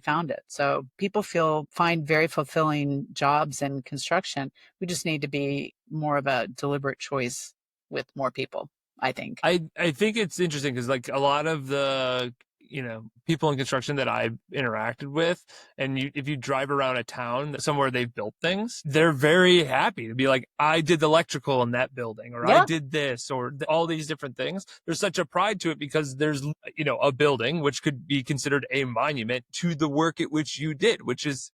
found it. So people find very fulfilling jobs in construction. We just need to be more of a deliberate choice with more people, I think. I think it's interesting because like a lot of the people in construction that I've interacted with, and if you drive around a town somewhere they've built things, they're very happy to be like, I did the electrical in that building, or I did this, or all these different things. There's such a pride to it because there's a building which could be considered a monument to the work at which you did, which is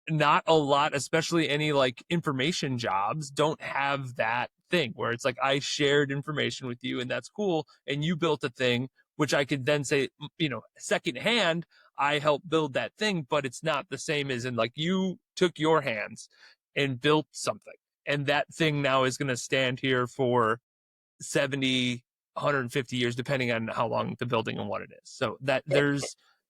not a lot, especially any like information jobs don't have that thing where it's like I shared information with you and that's cool, and you built a thing which I could then say, secondhand, I helped build that thing, but it's not the same as in like you took your hands and built something, and that thing now is going to stand here for 70, 150 years, depending on how long the building and what it is. So that there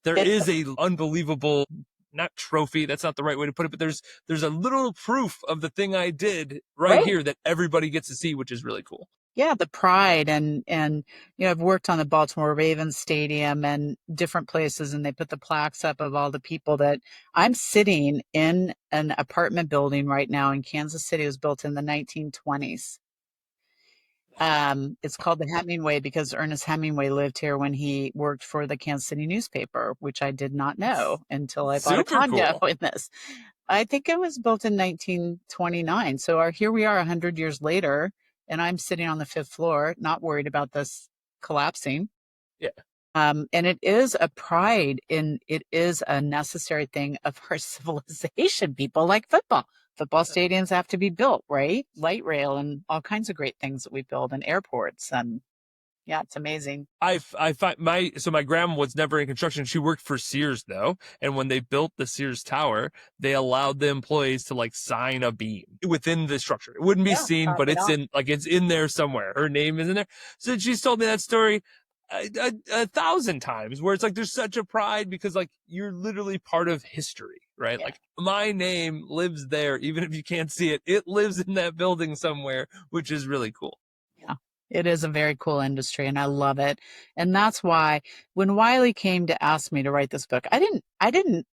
is a unbelievable, not trophy, that's not the right way to put it, but there's a little proof of the thing I did right here that everybody gets to see, which is really cool. Yeah, the pride and I've worked on the Baltimore Ravens stadium and different places, and they put the plaques up of all the people that I'm sitting in an apartment building right now in Kansas City. It was built in the 1920s. It's called the Hemingway because Ernest Hemingway lived here when he worked for the Kansas City newspaper, which I did not know until I bought a condo in this. I think it was built in 1929. So here we are 100 years later, and I'm sitting on the 5th floor, not worried about this collapsing. Yeah. And it is a pride it is a necessary thing of our civilization. People like football. Football stadiums have to be built, right? Light rail and all kinds of great things that we build, and airports. And yeah, it's amazing. I find my grandma was never in construction. She worked for Sears though. And when they built the Sears Tower, they allowed the employees to like sign a beam within the structure. It wouldn't be seen, but it's in there somewhere. Her name is in there. So she's told me that story a 1,000 times, where it's like there's such a pride because like you're literally part of history, right? Yeah. Like my name lives there, even if you can't see it. It lives in that building somewhere, which is really cool. Yeah, it is a very cool industry, and I love it. And that's why when Wiley came to ask me to write this book, I didn't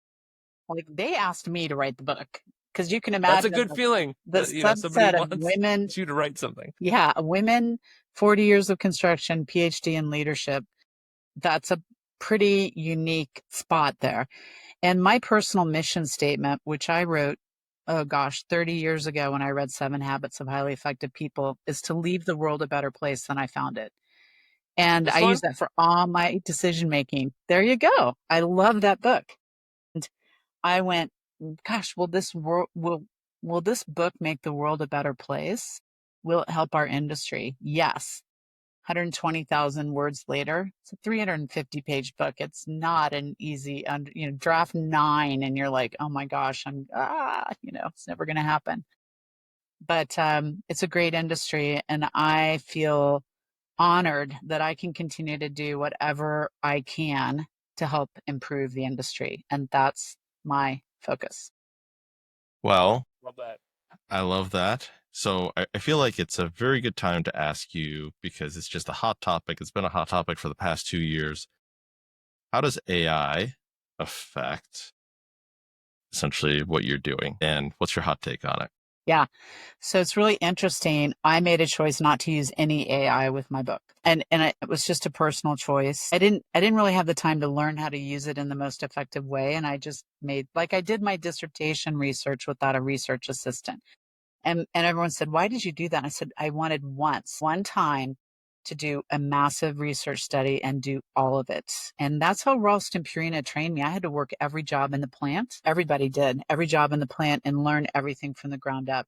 like, they asked me to write the book because you can That's a imagine good feeling. the Somebody subset of wants women. you to write something. Yeah, women, 40 years of construction, PhD in leadership. That's a pretty unique spot there. And my personal mission statement, which I wrote, oh gosh, 30 years ago when I read Seven Habits of Highly Effective People, is to leave the world a better place than I found it. And This I use one? that for all my decision making. There you go. I love that book. And I went, gosh, will this book make the world a better place? Will it help our industry? Yes. 120,000 words later, it's a 350-page book. It's not an easy, draft 9, and you're like, oh my gosh, it's never going to happen. But it's a great industry, and I feel honored that I can continue to do whatever I can to help improve the industry. And that's my focus. Well, Love that. I love that. So I feel like it's a very good time to ask you, because it's just a hot topic. It's been a hot topic for the past 2 years. How does AI affect essentially what you're doing? And what's your hot take on it? Yeah. So it's really interesting. I made a choice not to use any AI with my book. It was just a personal choice. I didn't really have the time to learn how to use it in the most effective way. And I just I did my dissertation research without a research assistant. And everyone said, why did you do that? And I said, I wanted one time to do a massive research study and do all of it. And that's how Ralston Purina trained me. I had to work every job in the plant. Everybody did every job in the plant and learn everything from the ground up.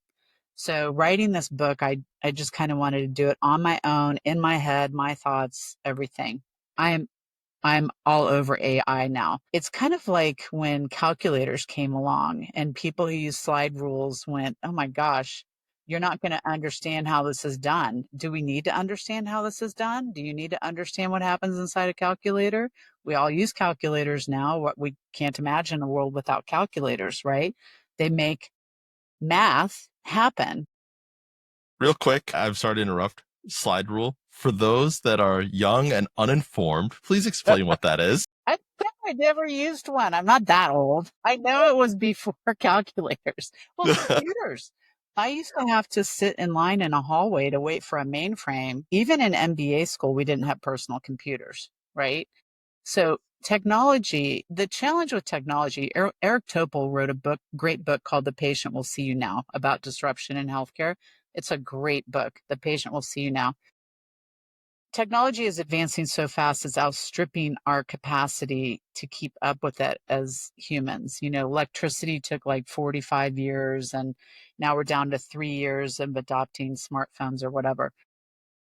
So writing this book, I just kind of wanted to do it on my own, in my head, my thoughts, everything. I'm all over AI now. It's kind of like when calculators came along and people who use slide rules went, oh my gosh, you're not going to understand how this is done. Do we need to understand how this is done? Do you need to understand what happens inside a calculator? We all use calculators now. What we can't imagine a world without calculators, right? They make math happen. Real quick, I'm sorry to interrupt. Slide rule. For those that are young and uninformed, please explain what that is. I never used one. I'm not that old. I know it was before calculators. Well, computers. I used to have to sit in line in a hallway to wait for a mainframe. Even in MBA school, we didn't have personal computers, right? So technology, the challenge with technology, Eric Topol wrote a great book called The Patient Will See You Now about disruption in healthcare. It's a great book. The Patient Will See You Now. Technology is advancing so fast, it's outstripping our capacity to keep up with it as humans. Electricity took like 45 years, and now we're down to 3 years of adopting smartphones or whatever.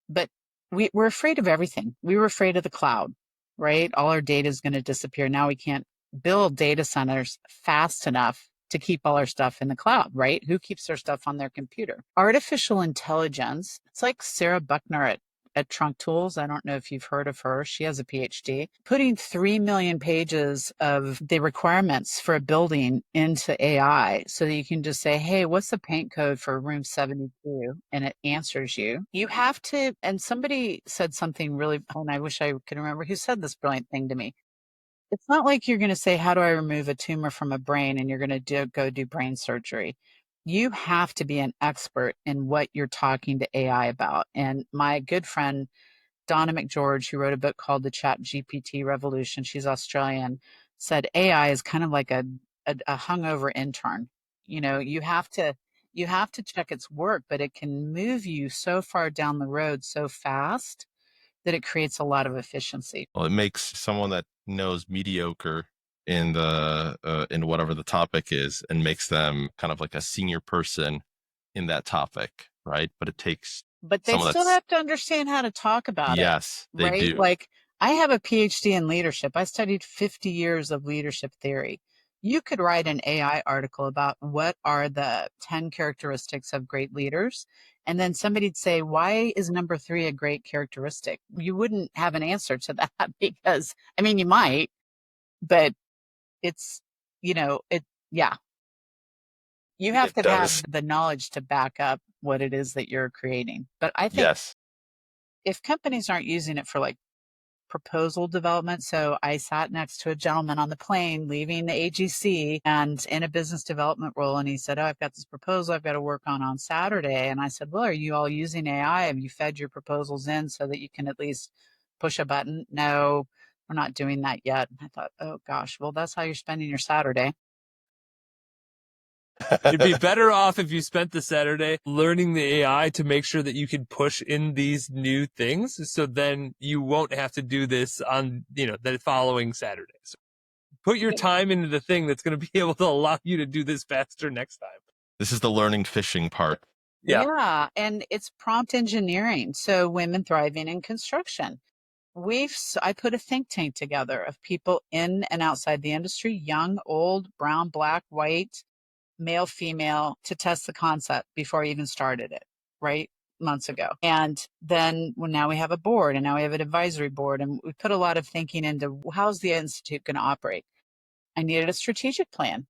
But we're afraid of everything. We were afraid of the cloud, right? All our data is going to disappear. Now we can't build data centers fast enough to keep all our stuff in the cloud, right? Who keeps their stuff on their computer? Artificial intelligence. It's like Sarah Buckner at Trunk Tools. I don't know if you've heard of her. She has a PhD. Putting 3 million pages of the requirements for a building into AI so that you can just say, hey, what's the paint code for room 72? And it answers you. You have to, and somebody said something really, and I wish I could remember who said this brilliant thing to me. It's not like you're going to say, how do I remove a tumor from a brain? And you're going to go do brain surgery. You have to be an expert in what you're talking to AI about. And my good friend, Donna McGeorge, who wrote a book called The Chat GPT Revolution, she's Australian, said AI is kind of like a hungover intern. You have to check its work, but it can move you so far down the road so fast that it creates a lot of efficiency. Well, it makes someone that knows mediocre in whatever the topic is, and makes them kind of like a senior person in that topic, right? But it takes But they someone still that's, have to understand how to talk about it, yes, they right? do. Like, I have a PhD in leadership. I studied 50 years of leadership theory. You could write an AI article about what are the 10 characteristics of great leaders. And then somebody'd say, why is number 3 a great characteristic? You wouldn't have an answer to that because, I mean, you might, but it's, yeah, you have It to have does. the knowledge to back up what it is that you're creating. But I think Yes. if companies aren't using it for like proposal development. So I sat next to a gentleman on the plane leaving the AGC and in a business development role. And he said, "Oh, I've got this proposal I've got to work on Saturday." And I said, "Well, are you all using AI? Have you fed your proposals in so that you can at least push a button?" "No, we're not doing that yet." I thought, oh gosh, well, that's how you're spending your Saturday. You'd be better off if you spent the Saturday learning the AI to make sure that you can push in these new things. So then you won't have to do this on, the following Saturday. So put your time into the thing that's going to be able to allow you to do this faster next time. This is the learning fishing part. Yeah. And it's prompt engineering. So women thriving in construction. I put a think tank together of people in and outside the industry, young, old, brown, black, white, male, female, to test the concept before I even started it, right? Months ago. And then now we have a board, and now we have an advisory board, and we put a lot of thinking into how's the Institute going to operate. I needed a strategic plan.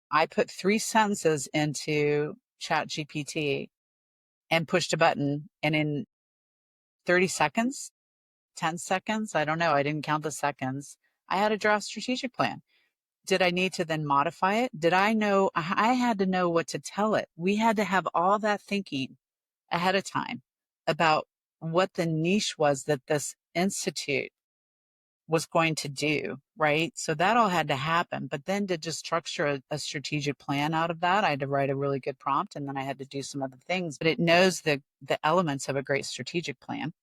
I put 3 sentences into ChatGPT and pushed a button, and in 30 seconds, 10 seconds, I don't know, I didn't count the seconds, I had a draft strategic plan. Did I need to then modify it? I had to know what to tell it. We had to have all that thinking ahead of time about what the niche was that this institute was going to do, right? So that all had to happen. But then to just structure a strategic plan out of that, I had to write a really good prompt, and then I had to do some other things. But it knows the elements of a great strategic plan.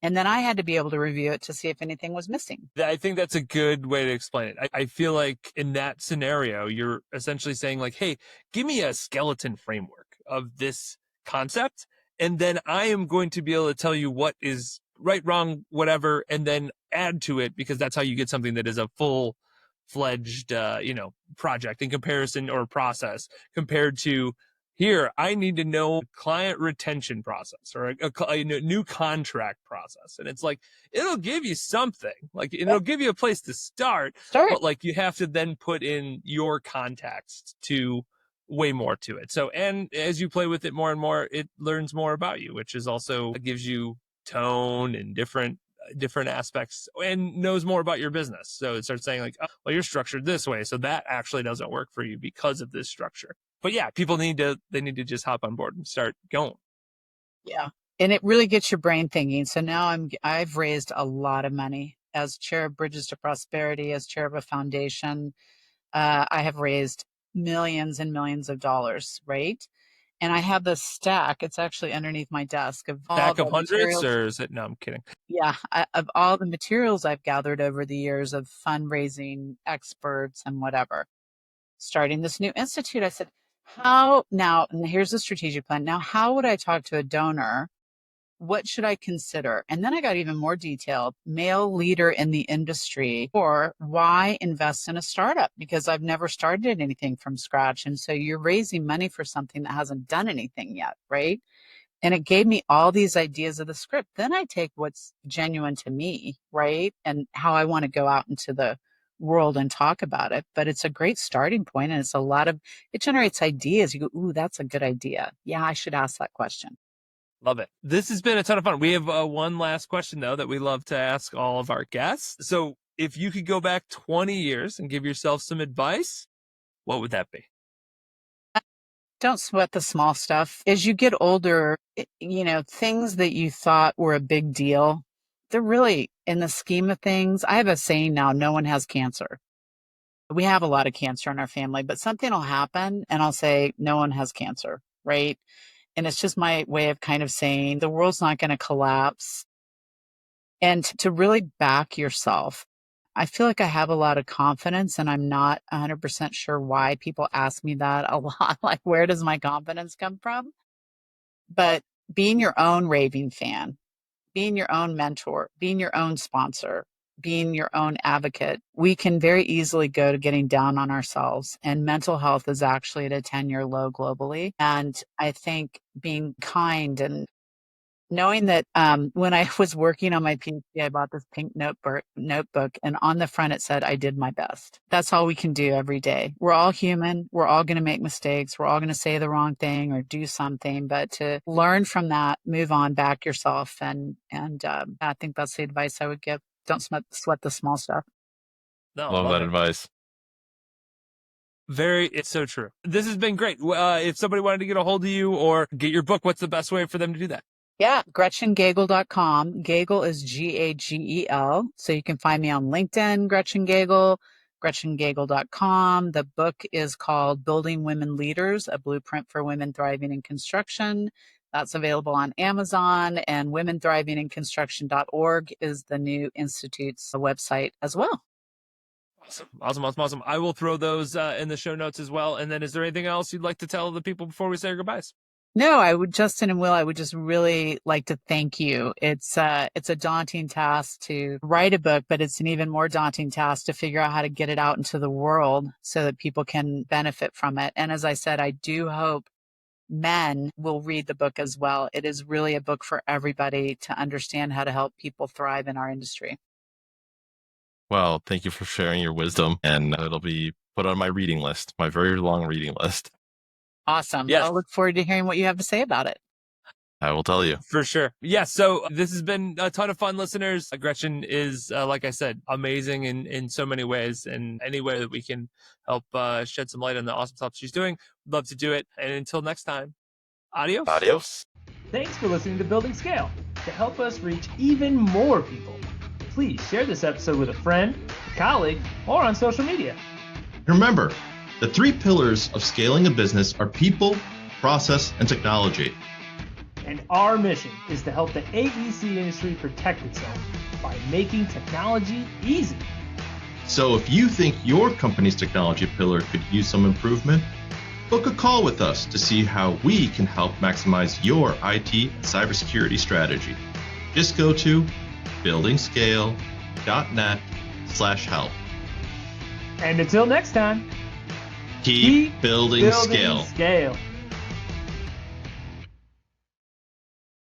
And then I had to be able to review it to see if anything was missing. I think that's a good way to explain it. I feel like in that scenario, you're essentially saying like, hey, give me a skeleton framework of this concept, and then I am going to be able to tell you what is right, wrong, whatever, and then add to it, because that's how you get something that is a full-fledged, project in comparison, or process, compared to, here, I need to know client retention process, or a new contract process. And it's like, it'll give you something, like it'll give you a place to start, but like you have to then put in your context to way more to it. So, and as you play with it more and more, it learns more about you, which is also gives you tone and different aspects, and knows more about your business. So it starts saying like, oh, well, you're structured this way, so that actually doesn't work for you because of this structure. But yeah, people need to just hop on board and start going. Yeah. And it really gets your brain thinking. So now I've raised a lot of money as chair of Bridges to Prosperity, as chair of a foundation. I have raised millions and millions of dollars, right? And I have this stack. It's actually underneath my desk of all Stack the of hundreds, materials. or is it? No, I'm kidding. Yeah, of all the materials I've gathered over the years of fundraising experts and whatever. Starting this new institute, I said, and here's the strategic plan. Now, how would I talk to a donor? What should I consider? And then I got even more detailed. Male leader in the industry, or why invest in a startup? Because I've never started anything from scratch. And so you're raising money for something that hasn't done anything yet, right? And it gave me all these ideas of the script. Then I take what's genuine to me, right? And how I want to go out into the world and talk about it. But it's a great starting point, and it generates ideas. You go, ooh, that's a good idea. Yeah, I should ask that question. Love it. This has been a ton of fun. We have one last question, though, that we love to ask all of our guests. So if you could go back 20 years and give yourself some advice, what would that be? Don't sweat the small stuff. As you get older, things that you thought were a big deal, they're really, in the scheme of things, I have a saying now, no one has cancer. We have a lot of cancer in our family, but something will happen and I'll say, no one has cancer, right? And it's just my way of kind of saying the world's not going to collapse. And to really back yourself. I feel like I have a lot of confidence, and I'm not 100% sure why people ask me that a lot. Like, where does my confidence come from? But being your own raving fan, being your own mentor, being your own sponsor, being your own advocate, we can very easily go to getting down on ourselves. And mental health is actually at a 10-year low globally. And I think being kind and knowing that when I was working on my PhD, I bought this pink notebook, and on the front it said, I did my best. That's all we can do every day. We're all human. We're all going to make mistakes. We're all going to say the wrong thing or do something, but to learn from that, move on, back yourself. And I think that's the advice I would give. Don't sweat the small stuff. No, Love that it. advice. It's so true. This has been great. If somebody wanted to get a hold of you or get your book, what's the best way for them to do that? Yeah, GretchenGagel.com. Gagel is Gagel. So you can find me on LinkedIn, Gretchen Gagel, GretchenGagel.com. The book is called Building Women Leaders, A Blueprint for Women Thriving in Construction. That's available on Amazon, and WomenThrivingInConstruction.org is the new institute's website as well. Awesome. I will throw those in the show notes as well. And then is there anything else you'd like to tell the people before we say our goodbyes? No, Justin and Will, I would just really like to thank you. It's a daunting task to write a book, but it's an even more daunting task to figure out how to get it out into the world so that people can benefit from it. And as I said, I do hope men will read the book as well. It is really a book for everybody to understand how to help people thrive in our industry. Well, thank you for sharing your wisdom, and it'll be put on my reading list, my very long reading list. Awesome. Yes. I'll look forward to hearing what you have to say about it. I will tell you. For sure. Yeah, so this has been a ton of fun, listeners. Gretchen is, like I said, amazing in so many ways, and any way that we can help shed some light on the awesome stuff she's doing, we'd love to do it. And until next time, adios. Adios. Thanks for listening to Building Scale. To help us reach even more people, please share this episode with a friend, a colleague, or on social media. Remember, the 3 pillars of scaling a business are people, process, and technology. And our mission is to help the AEC industry protect itself by making technology easy. So if you think your company's technology pillar could use some improvement, book a call with us to see how we can help maximize your IT and cybersecurity strategy. Just go to buildingscale.net/help. And until next time, Keep building scale. Scale.